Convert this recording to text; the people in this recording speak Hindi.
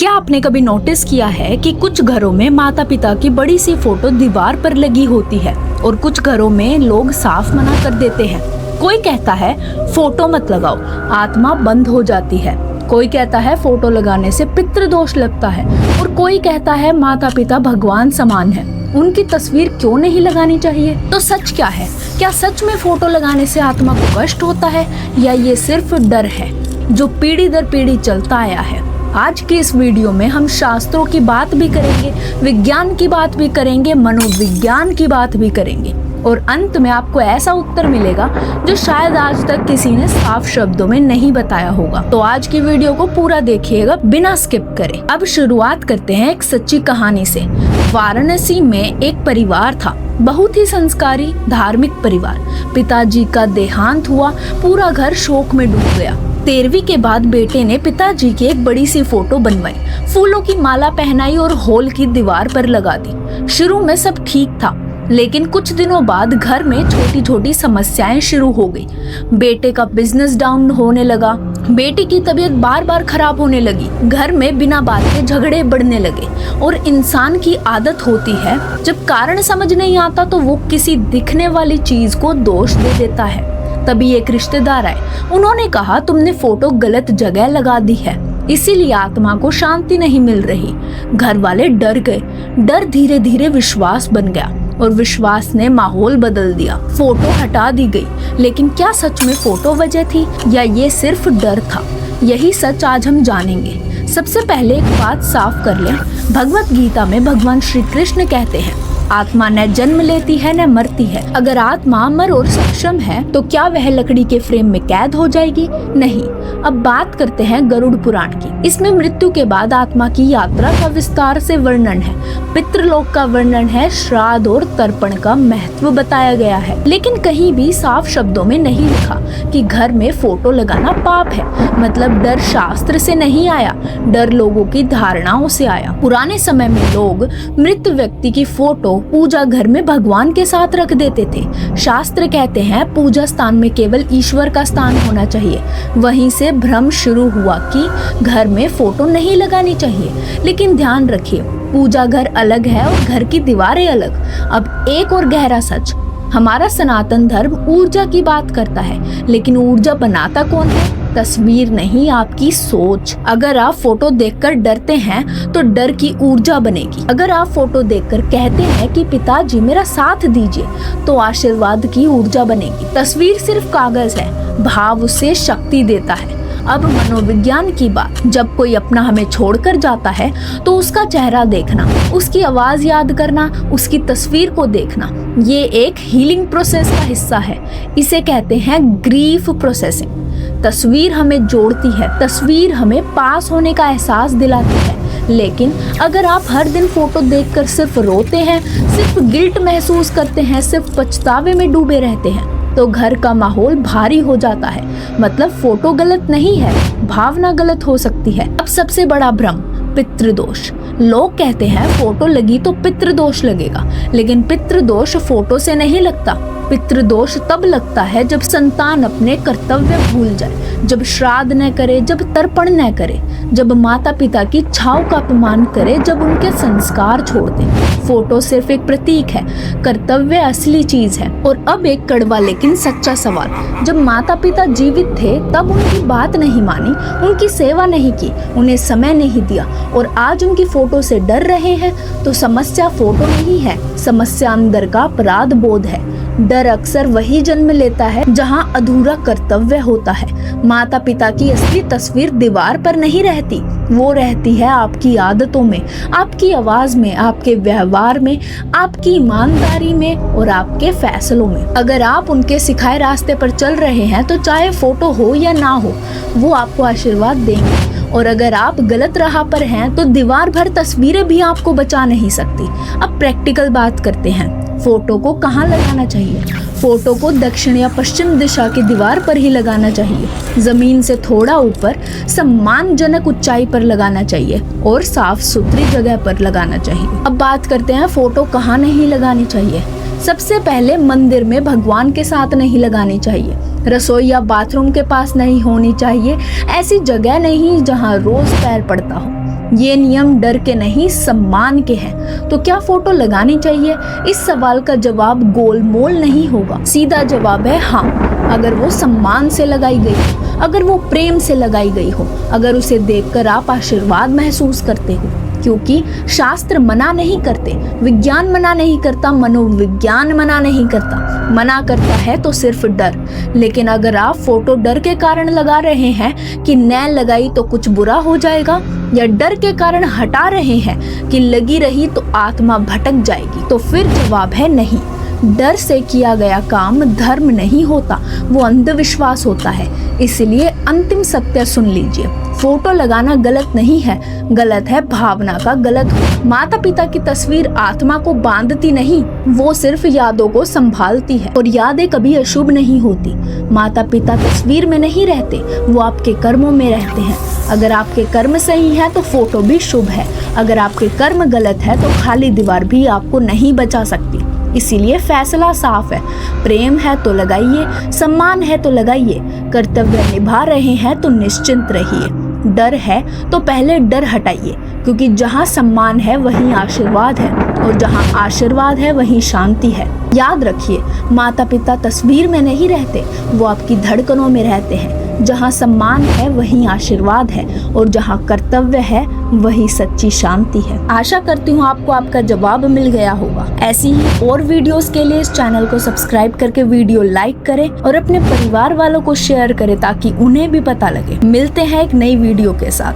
क्या आपने कभी नोटिस किया है कि कुछ घरों में माता पिता की बड़ी सी फोटो दीवार पर लगी होती है और कुछ घरों में लोग साफ मना कर देते हैं। कोई कहता है फोटो मत लगाओ, आत्मा बंद हो जाती है। कोई कहता है फोटो लगाने से पितृदोष लगता है और कोई कहता है माता पिता भगवान समान है, उनकी तस्वीर क्यों नहीं लगानी चाहिए। तो सच क्या है? क्या सच में फोटो लगाने से आत्मा को कष्ट होता है या ये सिर्फ डर है जो पीढ़ी दर पीढ़ी चलता आया है? आज की इस वीडियो में हम शास्त्रों की बात भी करेंगे, विज्ञान की बात भी करेंगे, मनोविज्ञान की बात भी करेंगे और अंत में आपको ऐसा उत्तर मिलेगा जो शायद आज तक किसी ने साफ शब्दों में नहीं बताया होगा। तो आज की वीडियो को पूरा देखिएगा बिना स्किप करे। अब शुरुआत करते हैं एक सच्ची कहानी से। वाराणसी में एक परिवार था, बहुत ही संस्कारी धार्मिक परिवार। पिताजी का देहांत हुआ, पूरा घर शोक में डूब गया। 13वीं के बाद बेटे ने पिताजी की एक बड़ी सी फोटो बनवाई, फूलों की माला पहनाई और हॉल की दीवार पर लगा दी। शुरू में सब ठीक था, लेकिन कुछ दिनों बाद घर में छोटी छोटी समस्याएं शुरू हो गई। बेटे का बिजनेस डाउन होने लगा, बेटी की तबीयत बार बार खराब होने लगी, घर में बिना बात के झगड़े बढ़ने लगे। और इंसान की आदत होती है, जब कारण समझ नहीं आता तो वो किसी दिखने वाली चीज को दोष दे देता है। तभी एक रिश्तेदार आए, उन्होंने कहा तुमने फोटो गलत जगह लगा दी है, इसीलिए आत्मा को शांति नहीं मिल रही। घर वाले डर गए। डर धीरे धीरे विश्वास बन गया और विश्वास ने माहौल बदल दिया। फोटो हटा दी गई, लेकिन क्या सच में फोटो वजह थी या ये सिर्फ डर था? यही सच आज हम जानेंगे। सबसे पहले एक बात साफ कर लें, भगवत गीता में भगवान श्री कृष्ण कहते हैं आत्मा न जन्म लेती है न मरती है। अगर आत्मा अमर और सक्षम है तो क्या वह लकड़ी के फ्रेम में कैद हो जाएगी? नहीं। अब बात करते हैं गरुड़ पुराण की। इसमें मृत्यु के बाद आत्मा की यात्रा का विस्तार से वर्णन है, पितृलोक का वर्णन है, श्राद्ध और तर्पण का महत्व बताया गया है। लेकिन कहीं भी साफ शब्दों में नहीं लिखा कि घर में फोटो लगाना पाप है। मतलब डर शास्त्र से नहीं आया, डर लोगों की धारणाओं से आया। पुराने समय में लोग मृत व्यक्ति की फोटो पूजा घर में भगवान के साथ रख देते थे। शास्त्र कहते हैं पूजा स्थान में केवल ईश्वर का स्थान होना चाहिए। वहीं से भ्रम शुरू हुआ कि घर में फोटो नहीं लगानी चाहिए। लेकिन ध्यान रखिए, पूजा घर अलग है और घर की दीवारें अलग। अब एक और गहरा सच, हमारा सनातन धर्म ऊर्जा की बात करता है, लेकिन ऊर्जा बनाता कौन है? तस्वीर नहीं, आपकी सोच। अगर आप फोटो देखकर डरते हैं तो डर की ऊर्जा बनेगी। अगर आप फोटो देखकर कहते हैं कि पिताजी मेरा साथ दीजिए, तो आशीर्वाद की ऊर्जा बनेगी। तस्वीर सिर्फ कागज है, भाव उसे शक्ति देता है। अब मनोविज्ञान की बात, जब कोई अपना हमें छोड़कर जाता है तो उसका चेहरा देखना, उसकी आवाज याद करना, उसकी तस्वीर को देखना, ये एक हीलिंग प्रोसेस का हिस्सा है। इसे कहते हैं ग्रीफ प्रोसेसिंग। तस्वीर हमें जोड़ती है, तस्वीर हमें पास होने का एहसास दिलाती है। लेकिन अगर आप हर दिन फोटो देखकर सिर्फ रोते हैं, सिर्फ गिल्ट महसूस करते हैं, सिर्फ पछतावे में डूबे रहते हैं, तो घर का माहौल भारी हो जाता है। मतलब फोटो गलत नहीं है, भावना गलत हो सकती है। अब सबसे बड़ा भ्रम, पितृदोष। लोग कहते हैं फोटो लगी तो पितृदोष लगेगा, लेकिन पितृदोष फोटो से नहीं लगता। पितृदोष तब लगता है जब संतान अपने कर्तव्य भूल जाए, जब श्राद्ध न करे, जब तर्पण न करे, जब माता पिता की छाव का अपमान करे, जब उनके संस्कार छोड़ दे। फोटो सिर्फ एक प्रतीक है, कर्तव्य असली चीज है। और अब एक कड़वा लेकिन सच्चा सवाल, जब माता पिता जीवित थे तब उनकी बात नहीं मानी, उनकी सेवा नहीं की, उन्हें समय नहीं दिया और आज उनकी फोटो से डर रहे हैं, तो समस्या फोटो नहीं है, समस्या अंदर का अपराध बोध है। डर अक्सर वही जन्म लेता है जहां अधूरा कर्तव्य होता है। माता पिता की असली तस्वीर दीवार पर नहीं रहती, वो रहती है आपकी आदतों में, आपकी आवाज में, आपके व्यवहार में, आपकी ईमानदारी में और आपके फैसलों में। अगर आप उनके सिखाए रास्ते पर चल रहे हैं तो चाहे फोटो हो या ना हो, वो आपको आशीर्वाद देंगे। और अगर आप गलत राह पर हैं तो दीवार भर तस्वीरें भी आपको बचा नहीं सकती। अब प्रैक्टिकल बात करते हैं, फोटो को कहाँ लगाना चाहिए? फोटो को दक्षिण या पश्चिम दिशा की दीवार पर ही लगाना चाहिए। जमीन से थोड़ा ऊपर, सम्मानजनक ऊंचाई पर लगाना चाहिए और साफ सुथरी जगह पर लगाना चाहिए। अब बात करते हैं फोटो कहाँ नहीं लगानी चाहिए। सबसे पहले मंदिर में भगवान के साथ नहीं लगानी चाहिए। रसोई या बाथरूम के पास नहीं होनी चाहिए। ऐसी जगह नहीं जहाँ रोज पैर पड़ता हो। ये नियम डर के नहीं सम्मान के हैं। तो क्या फोटो लगानी चाहिए? इस सवाल का जवाब गोलमोल नहीं होगा। सीधा जवाब है हाँ, अगर वो सम्मान से लगाई गई हो, अगर वो प्रेम से लगाई गई हो, अगर उसे देखकर आप आशीर्वाद महसूस करते हो। क्योंकि शास्त्र मना नहीं करते, विज्ञान मना नहीं करता, मनोविज्ञान मना नहीं करता। मना करता है तो सिर्फ डर। लेकिन अगर आप फोटो डर के कारण लगा रहे हैं कि न लगाई तो कुछ बुरा हो जाएगा, या डर के कारण हटा रहे हैं कि लगी रही तो आत्मा भटक जाएगी, तो फिर जवाब है नहीं। डर से किया गया काम धर्म नहीं होता, वो अंधविश्वास होता है। इसलिए अंतिम सत्य सुन लीजिए, फोटो लगाना गलत नहीं है, गलत है भावना का गलत हो। माता पिता की तस्वीर आत्मा को बांधती नहीं, वो सिर्फ यादों को संभालती है, और यादें कभी अशुभ नहीं होती। माता पिता तस्वीर में नहीं रहते, वो आपके कर्मों में रहते हैं। अगर आपके कर्म सही है तो फोटो भी शुभ है, अगर आपके कर्म गलत है तो खाली दीवार भी आपको नहीं बचा सकती। इसीलिए फैसला साफ है, प्रेम है तो लगाइए, सम्मान है तो लगाइए, कर्तव्य निभा रहे हैं तो निश्चिंत रहिए, डर है तो पहले डर हटाइए, क्योंकि जहाँ सम्मान है वहीं आशीर्वाद है, और जहाँ आशीर्वाद है वहीं शांति है। याद रखिए, माता पिता तस्वीर में नहीं रहते, वो आपकी धड़कनों में रहते हैं। जहाँ सम्मान है वहीं आशीर्वाद है, और जहाँ कर्तव्य है वही सच्ची शांति है। आशा करती हूँ आपको आपका जवाब मिल गया होगा। ऐसी ही और वीडियोस के लिए इस चैनल को सब्सक्राइब करके वीडियो लाइक करें और अपने परिवार वालों को शेयर करें, ताकि उन्हें भी पता लगे। मिलते हैं एक नई वीडियो के साथ।